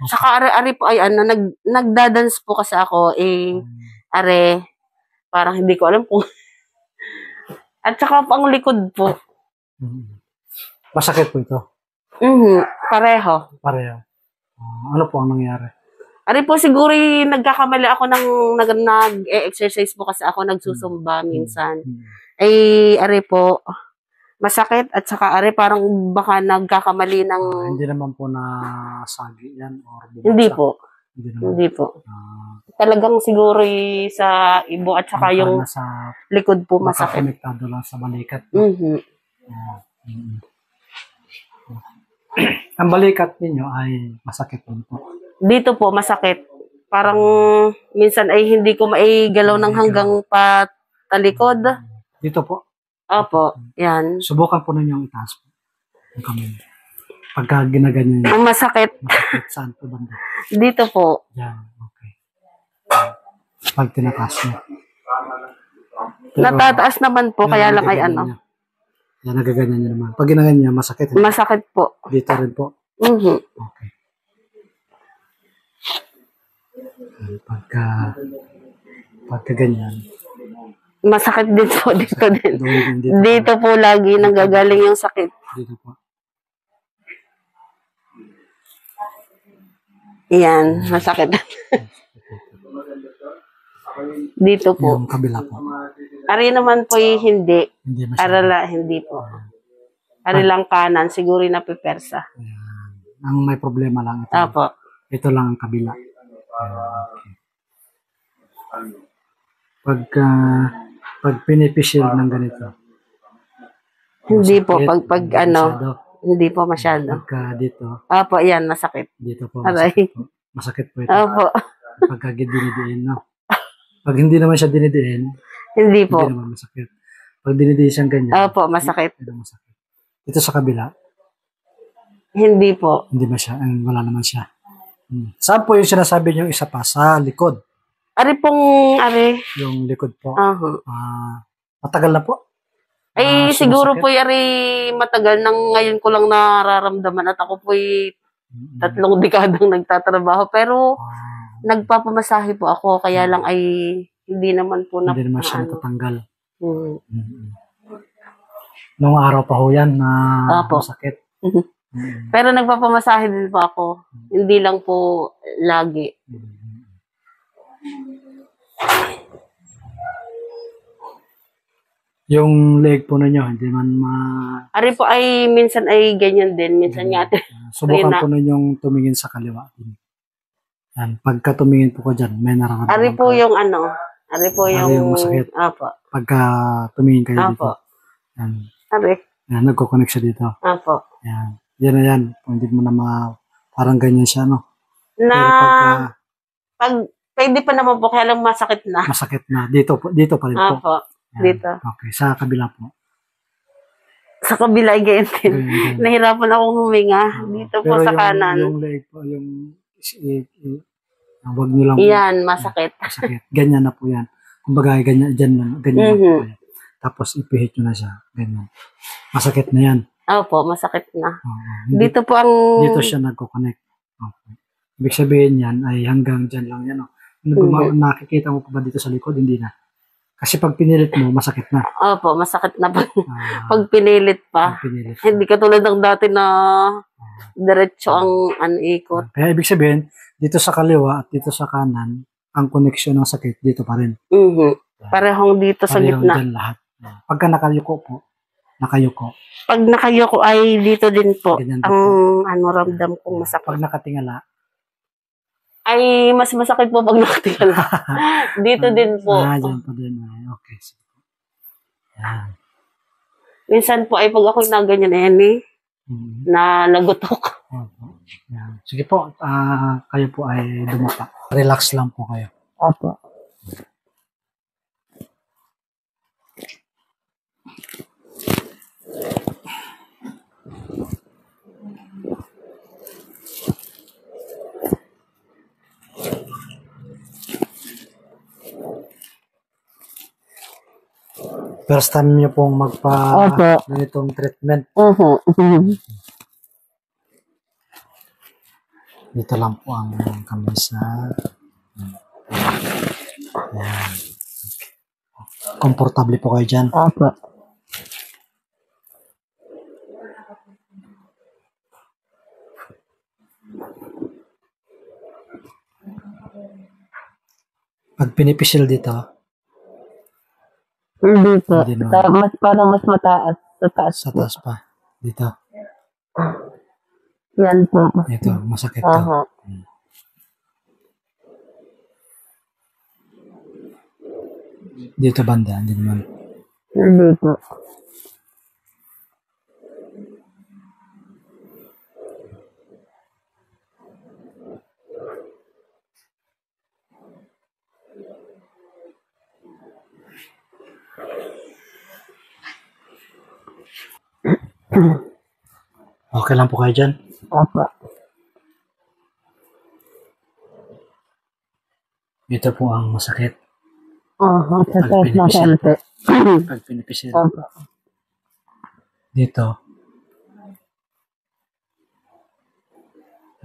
Saka ari po ay ano, nagdadance po kasi ako, parang hindi ko alam kung, at saka po ang likod po. Masakit po ito? Pareho. Pareho. Ano po ang nangyari? Ari po siguro nagkakamali ako ng nag-exercise po kasi ako nagsusumba minsan. Ari po, masakit at saka parang baka nagkakamali ng... hindi naman po nasagi yan? Or hindi po. Hindi po. Talagang siguro sa ibo at saka yung likod po masakit. Baka konektado lang sa balikat. Ang balikat ninyo ay masakit po. Dito po masakit. Parang minsan ay hindi ko maigalaw ng hanggang patalikod. Dito po? Opo, yan. Subukan po ninyong itaas po. Yung kamay. Pagka ginaganyan. Ang masakit. Masakit saan po banda? Dito po. Yan, okay. Pag tinakas nyo. Natataas naman po, kaya lang ay ano. Yan, nagaganyan nyo naman. Pag ginaganyan nyo, masakit. Masakit po. Dito rin po? Okay. Pagka ganyan. Masakit din po dito din. Dito po lagi nanggagaling yung sakit. Dito po. Yan, masakit. Dito po. Yung kabila po. Ari naman po hindi. Hindi po. Ari lang kanan, siguro napipersa. Ang may problema lang ito. Apo. Ito lang ang kabila. Okay. Pag pinipisil ng ganito. Hindi po. Pag ano, hindi po masyado. Pagka dito. Apo, yan, masakit. Dito po. Masakit po. Masakit po ito. Apo. Pagka dinidiin, no? Pag hindi naman siya dinidiin, hindi po. Hindi naman masakit. Pag dinidiin siyang ganyan. Opo, masakit. Masakit. Ito sa kabila. Hindi po. Hindi ba siya? Wala naman siya. Saan po yung sinasabi niyo isa pa? Sa likod? Ari. Yung likod po. Matagal na po? Siguro po matagal nang ngayon ko lang nararamdaman at ako po 3 dekadang nagtatrabaho. Pero nagpapamasahe po ako, kaya lang ay hindi naman po hindi naman siya natatanggal. Nung araw pa ho yan na masakit. Pero nagpapamasahe din po ako. Hindi lang po lagi. Yung leg po ninyo, hindi man Ari po ay minsan ay ganyan din. Minsan nga. Subukan po ninyong tumingin sa kaliwa. Yan. Pagka tumingin po ko dyan, may nararamdaman. Ari po yung ano. Ari po yung masakit. Apo. Pagka tumingin kayo dito. Apo. Yan. Ari. Yan, nagkoconnect siya dito. Apo. Yan. Yan na yan. Kung hindi mo na parang ganyan siya, no? Pwede pa naman po, kaya lang masakit na. Masakit na. Dito pa rin po. Apo. Dito. Okay. Sa kabila po. Sa kabila, ganyan din. Nahirapan akong huminga. Dito po sa kanan. Yung leg po, wag nyo lang. Yan, masakit. Masakit. Ganyan na po yan. Kumbaga, ganyan na po yan. Tapos, ipihit nyo na siya. Ganyan. Masakit na yan. Opo, masakit na. Dito po ang... Dito siya nagko-connect. Okay. Ibig sabihin yan ay hanggang dyan lang yan. Nakikita mo pa ba dito sa likod? Hindi na. Kasi pag pinilit mo, masakit na. Opo, masakit na pag pinilit pa. Hindi katulad ng dati na diretso ang ikot. Kaya ibig sabihin, dito sa kaliwa at dito sa kanan, ang koneksyon ng sakit dito pa rin. Parehong dito sa gitna. Parehong dyan lahat. Pagka nakayuko po, Pag nakayuko ay dito din po. Ganyan ang ramdam kong masakit. Pag nakatingala, ay mas masakit po pag nakatingala. Dito din po. Dyan pa din. Okay. Yan. Minsan po ay pag ako'y naganyan na lagutok. Yan. Sige po, kayo po ay dumapa. Relax lang po kayo. Opo. First time niyo pong ganitong treatment. Dito lang po ang kamisa. Ayan. Komportable po kayo dyan. Opo. Pag pinipisil dito, Hindi po. Hindi naman. Parang mas mataas. Sa taas sa po. taas pa. Dito. Yan po. Ito, masakit to. Aha. Dito banda, hindi naman. Hindi po. Okay lang po kayo dyan. Opo. Dito po ang masakit. Aha. Sa Pag taas na pinipisil. konti. Pag pinipisil. Opo. Dito.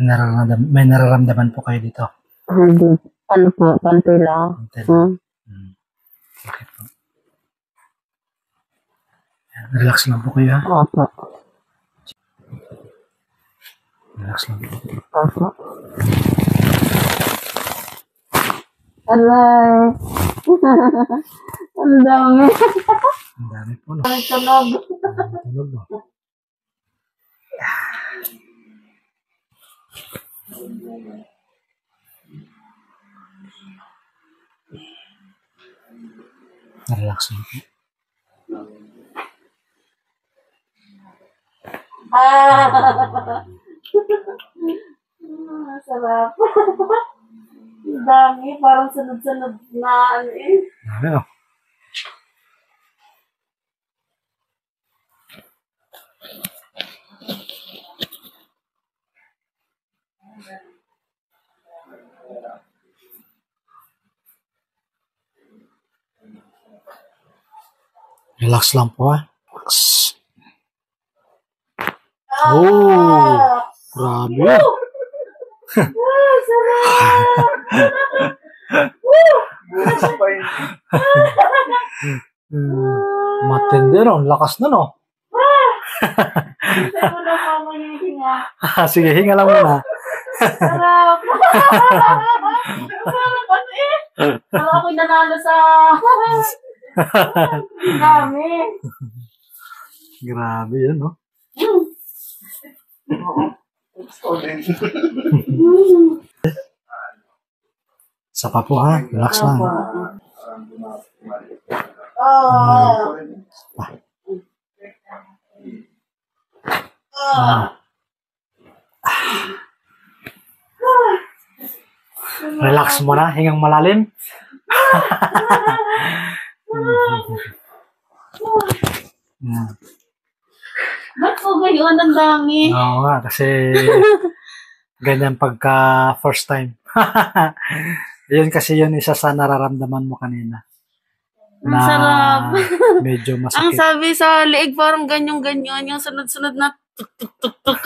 May nararamdaman po kayo dito. Hindi. Ano po? Konti lang. Konti lang. Hmm. Okay po. Yan, relax lang po kayo ha. Opo. Relax lang po. Opo. Aray. Ang dami. Ang dami po. No? Ang tunog. Tunog no? Relax lang po. Sarap. Ang dami. Parang sunod-sunod na ano eh. Dami no? Relax lang po ha. Relax. Oh! Grabe. Matindi no? Lakas na no? Hindi mo na pamahihinga. Sige, hinga lang muna. Sarap. Sarap ano eh. Parang ako'y nanalo sa... Ang dami. Grabe yun no? Isa pa po ha. Relax lang. Relax mo na. Hingang malalim. Ba't po gayon? Ang dami. Oo nga, kasi ganyan pagka first time. Yun kasi yun isa sa nararamdaman mo kanina. Ang sarap. Medyo Ang masakit. sabi sa liig parang ganyan-ganyan. Yung sunod-sunod na tuk-tuk-tuk-tuk.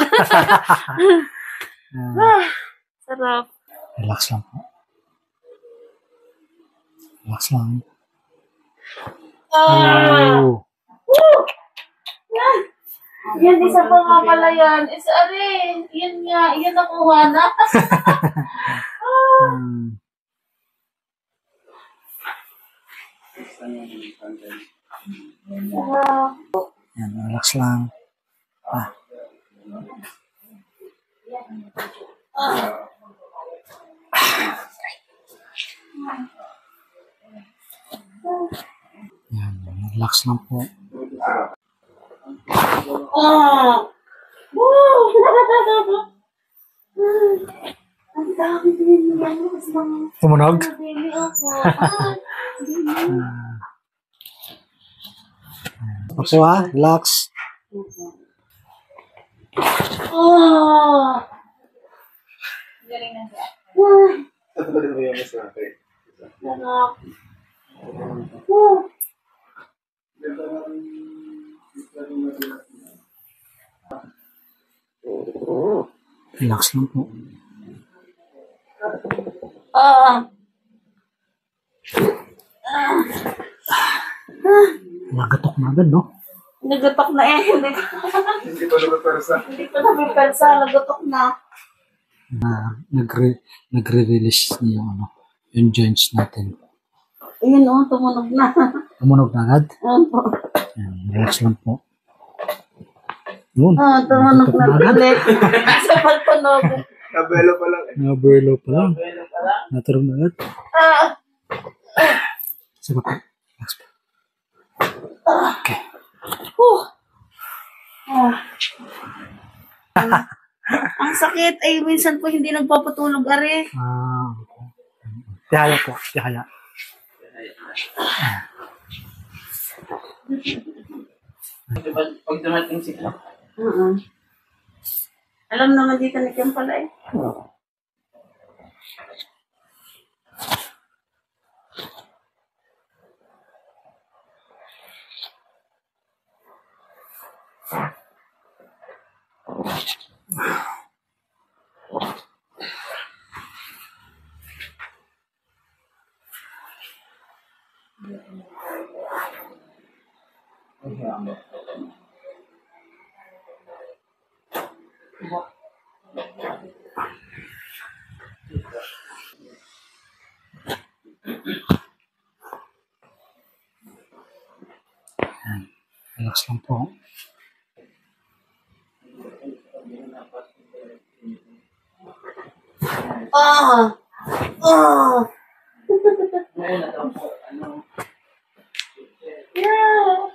Sarap. Relax lang po. Relax lang. Oh. Yan, isa pa nga pala yan. Isa rin. Yan nga. Yan nakuha na. Yan, relax lang. Yan, relax lang po. Ang dami din yan. Tumunog? Okay ha, relax. Relax lang po. Ah. Nagatok na agad, no? Nagatok na eh. Hindi pa nagpersa. Hindi pa namin pensa. Nagatok na. Nagre-release niya yung joints natin. Ayun o, tumunog na. Tumunog na agad? Opo. Yan, relax lang po. Yun. Tumunog nagatok na agad. ulit. Sa pagtunog. Nabelo pa lang eh. Nabuelo pa lang. Naturog na agad. Ah. Sige po. Relax po. Okay. Ang sakit ay minsan po hindi nagpapatulog are. Okay. Tihaya po. Tihaya. Pag dumating sila. Alam naman dito ni Kim pala eh. Relax lang po. Ah! Ah! Noona daw po, Yeah!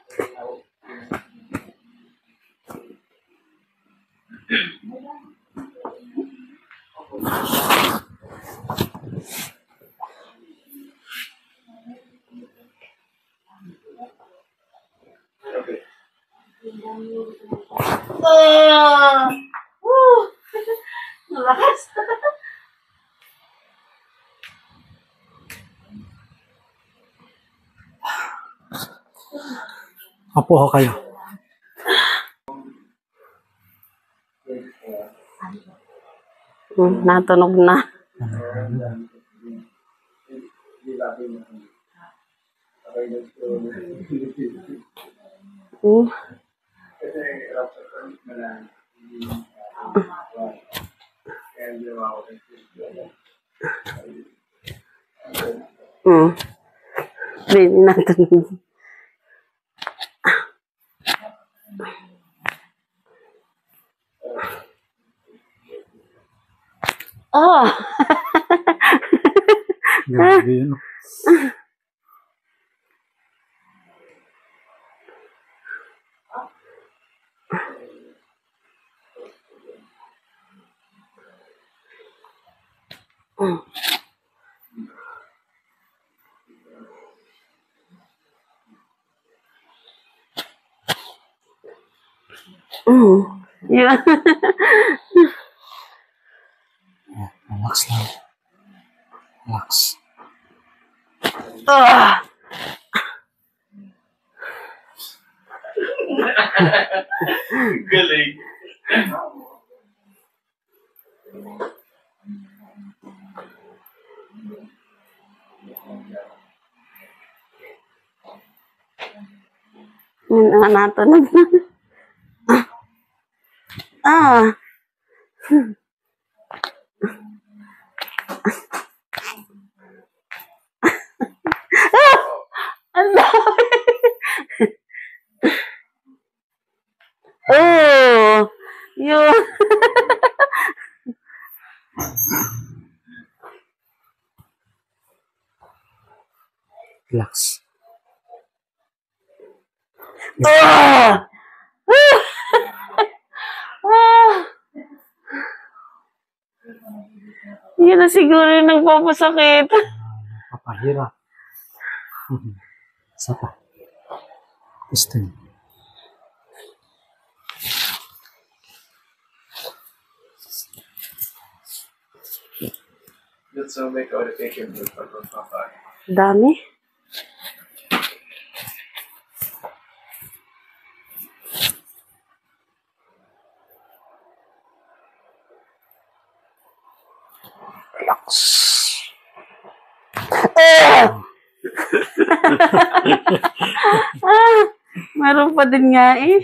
okay. Ah! Woo! Malakas. Apo ho kayo. Natunog na. Hindi natunog. Ah! Grabe yun. Yeah. Relax lang. Relax. Ah! Galing. Yun ang natunog na. Ah! Ang dami. Oh! Yun. Relax. Ah! Ah! Yun na siguro yung nagpapasakit. Papahira. Isa pa. Testing. Let's make out a taken with Papa. Dami. Relax. Meron pa din nga eh.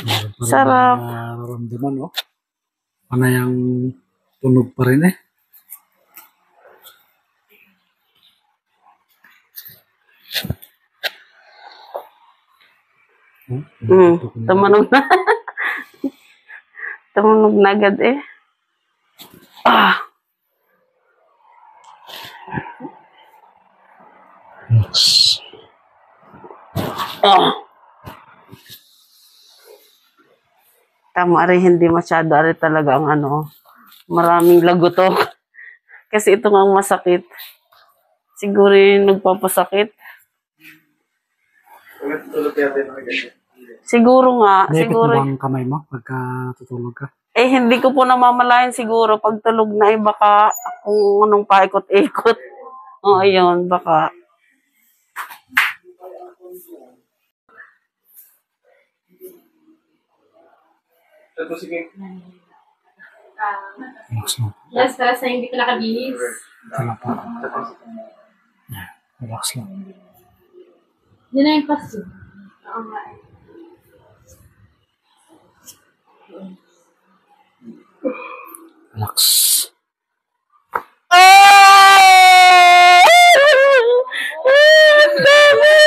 Meron pa rin Sarap. nararamdaman, no? Panayang tunog pa rin eh. Tumunog na. Tumunog na agad eh. Ah. Ah. Tama rin, hindi masyado rin talaga ang ano. Maraming lagotok. Kasi ito nga ang masakit. Siguro yung nagpapasakit. Tulog natin na ganyan. Siguro nga. Naikot mo Siguro. ba ang kamay mo pagka tutulog ka? Eh, hindi ko po namamalayan siguro. Pag tulog na, eh, baka kung anong paikot-ikot. O, ayun, baka. Tapos sige. Relax lang. Last stress na hindi ko nakabihis. Ito lang po. Yan. Relax lang. Yun na yung paso. Oo nga. Relax. Ang dami!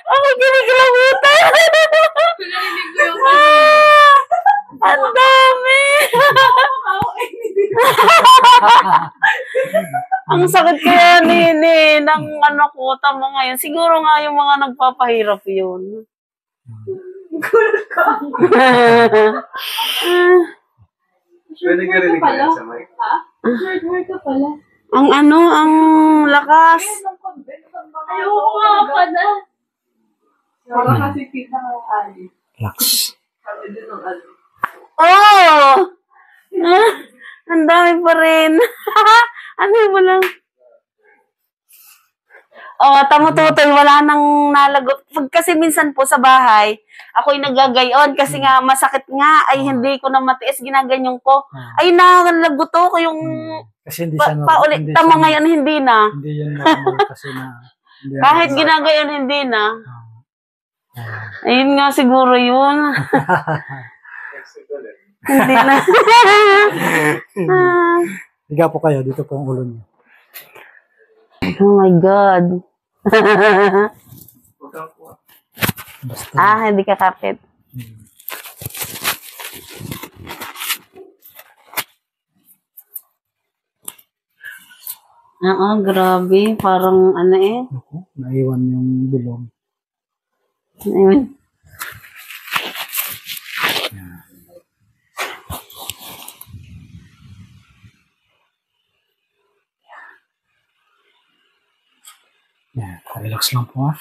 Ako kinikilabutan! Pinarinig ko yung Ang dami! Ang sakit kaya ng ano ko, tama ngayon. Siguro nga yung mga nagpapahirap yun. Pwede ka rin ganyan sa mic. Ha? Short ka pala. Ang ano, ang lakas. Ayoko nga pala. Wala kasi kita ng ali. Relax. Sabi din ng ano. Oh! Ah, ang dami pa rin. Ano mo lang? Oh, tamututoy, wala nang nalagot. Pag kasi minsan po sa bahay, ako'y nagagayon kasi nga masakit nga, ay hindi ko na matiis, ginaganyan ko. Ay, nalagoto ko yung Kasi hindi siya paulit. hindi Tama siya- ngayon, hindi na. Hindi yun normal kasi na hindi Kahit ginagayon, hindi na. Ayun nga siguro yun. Hindi na. Ah. Higa po kayo, dito po ang ulo niyo. Oh my God. Basta. Hindi ka kapit. Oo, grabe. Parang ano eh. Ako, naiwan yung bilog. Ayun. Yan, relax lang po ha.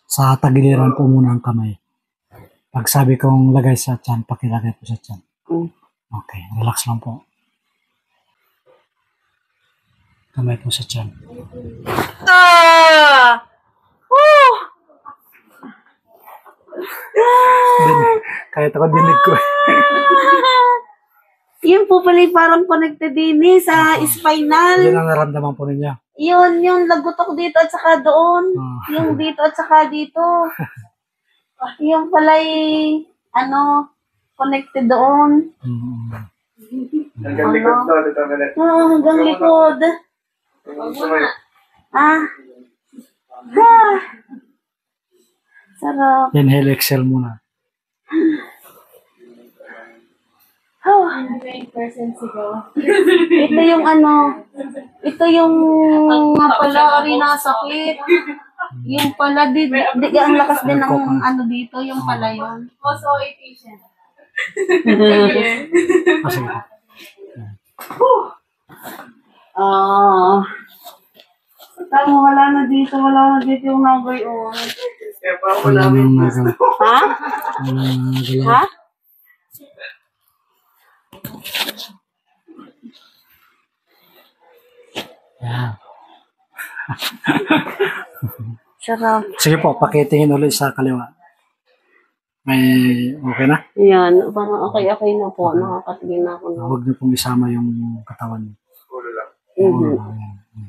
Sa tagiliran po muna ang kamay. Pag sabi kong lagay sa tiyan, pakilagay po sa tiyan. Mm. Okay, relax lang po. Kamay po sa tiyan. Ah! Woo! Kahit ako dinig ko. Yun po pala yung parang connected din eh, sa spinal. Yan ang naramdaman po ninyo. Yun, yung lagutok dito at saka doon. Ah. Yung dito at saka dito. Yung pala ano, connected doon. Mm. Hanggang likod daw, dito ka na. Hanggang likod. Sumay. Ah. Ah. Sarap. Inhale, exhale muna. Oh. 100% sigaw. Ito yung ano, ito yung nga pala rin nasakit. Yung pala, ang lakas din ng ano dito, yung pala yun. Also a patient. Ah, sige. Tama, wala na dito yung nagayon. Kaya pa ako Wala namin. nang nagalaw. Ha? Wala nang nagalaw. Ha? Yan. Sarap. Sige po, pakitingin ulit sa kaliwa. May okay na? Yan, parang okay na po. Nakakatingin na ako na. Huwag niyo pong isama yung katawan niyo. Ulo lang. Mhm.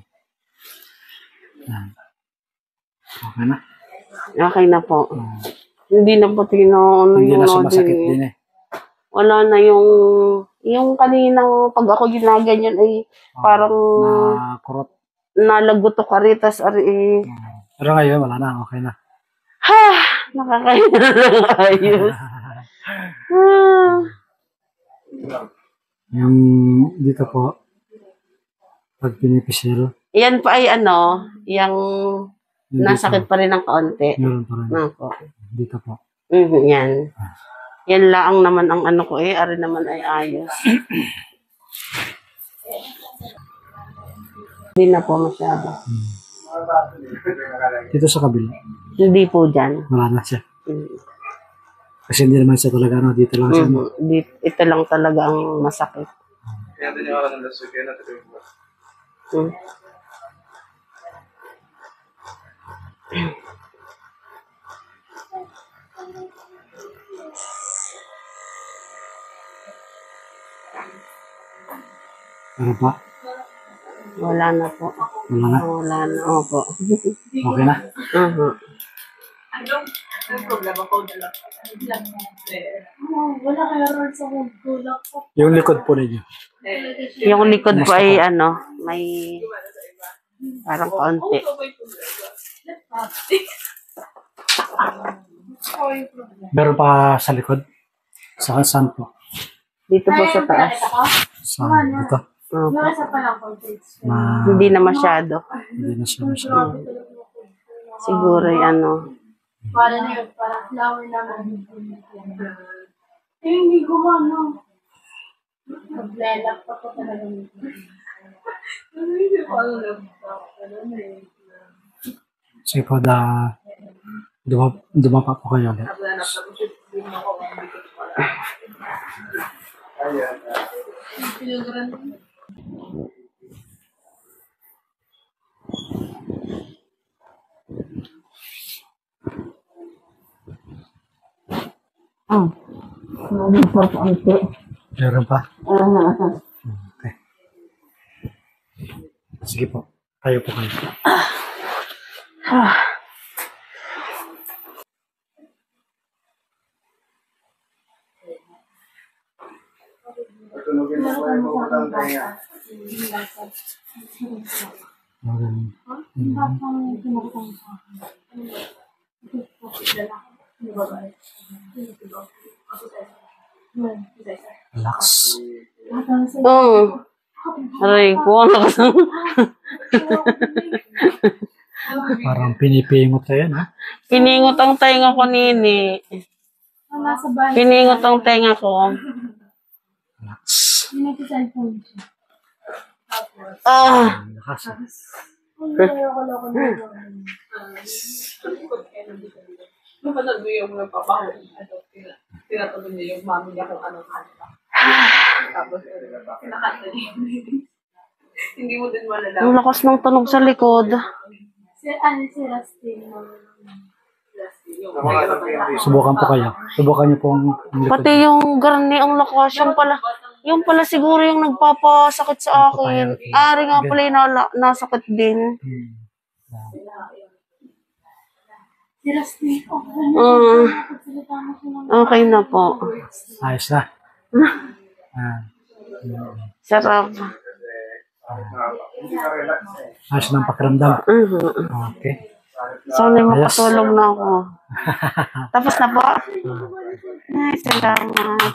Yan. Okay na? Okay na po. Hindi na po ano Hindi yung na sumasakit noodle. din eh. Wala na yung kaninang pag ako ginaganyan ay parang Na kurot. nalagot ka rin, tas Pero ngayon, wala na. Okay na. nakakahiya na lang ayos. Yung dito po, pag pinipisil, Yan pa ay yung yung nasakit pa rin ng kaunti. dito, meron pa rin. Ako. Dito po. Yan. Yan lang naman ang ko ari naman ay ayos. Hindi na po masyado. Dito sa kabila, Hindi po dyan. wala na siya. Kasi hindi naman siya talaga, dito lang siya. Ito lang talaga ang masakit. Kaya din yung ako ng lasog. Kaya natuloy mo. Mm. Pero pa, Wala na po. wala na. Wala na. Opo. Okay na. Wala kaya ron sa hulak ko. Yung likod po ninyo. Yung likod po ay may parang kaunti. Meron pa sa likod. Saan po? Dito po sa taas. Saan? Dito. Opo. Yung isa pa lang context. Hindi na masyado. Hindi na siya masyado. Siguro Para na yun, parang flower naman. Hindi ko ano. Nag-lelak pa ko talaga nito. Sige po, dumapa po kayo ulit. Meron pa? Okay. Sige po. Tayo po kayo. Patulogin mo pa yung puputang tayo. Relax. Aray ko, Parang pinipingot tayo, ha? Piningot ang tenga ko nini. Nasa bahay. Piningot ang tenga ko. Relax. Hindi ko cellphone siya. Lakas. Ayoko na. Napanood mo yung nagpapaho, tinatawag niya yung mami niya kung anong kanta. Tapos, kinakanta niya yung hindi mo din malalaman. Ang lakas ng tunog sa likod. Si Rusty. Subukan po kayo. Subukan niyo po ang likod. Pati yung garni, ang lakas. Yung pala siguro yung nagpapasakit sa akin. Ari nga pala yung nasakit din. Si Rusty. Okay na po. Ayos na. Sarap. Ayos na ang pakiramdam. Okay. Sana makatulog na ako. Tapos na po. Ay, salamat.